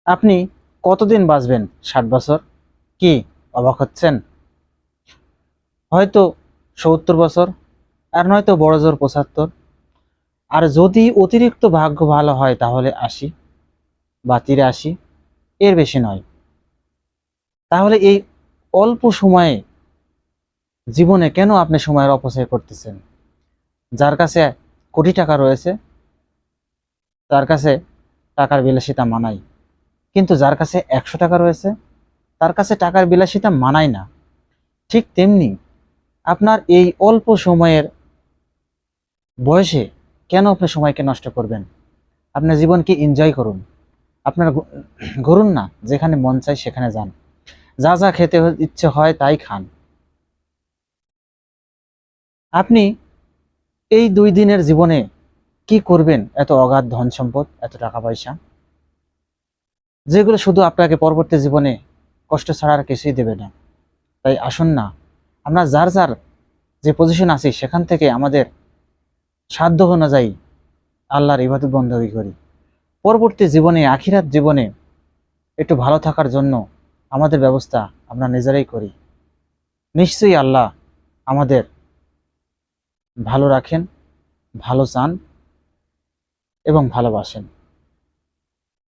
আপনি কতদিন বাঁচবেন? 60 বছর? কি অবাক হচ্ছেন? হয়তো 70 বছর, আর নয়তো বড় জোর 75। আর যদি অতিরিক্ত ভাগ্য ভালো হয় তাহলে 80 বা 83, এর বেশি নয়। তাহলে এই অল্প সময়ে জীবনে কেন আপনি সময়ের অপচয় করতেছেন? যার কাছে কোটি টাকা রয়েছে তার কাছে টাকার বিলাসিতা মানায়, কিন্তু যার কাছে 100 টাকা রয়েছে তার কাছে টাকার বিলাসিতা মানায় না। ঠিক তেমনি আপনার এই অল্প সময়ের বয়সে কেন আপনি সময়কে নষ্ট করবেন? আপনার জীবনকে এনজয় করুন। আপনার ঘুরুন না, যেখানে মন চায় সেখানে যান, যা যা খেতে ইচ্ছে হয় তাই খান। আপনি এই 2 দিনের জীবনে কি করবেন? এত অগাধ ধন সম্পদ, এত টাকা পয়সা, যেগুলো শুধু আপনাকে পরবর্তী জীবনে কষ্ট ছাড়া আর কিছুই দেবে না। তাই আসুন না, আমরা যার যার যে পজিশন আছি সেখান থেকে আমাদের সাধ্য অনুযায়ী আল্লাহর ইবাদত বন্দী করি। পরবর্তী জীবনে, আখিরাত জীবনে একটু ভালো থাকার জন্য আমাদের ব্যবস্থা আমরা নিজেরাই করি। নিশ্চয়ই আল্লাহ আমাদের ভালো রাখেন, ভালো চান এবং ভালোবাসেন।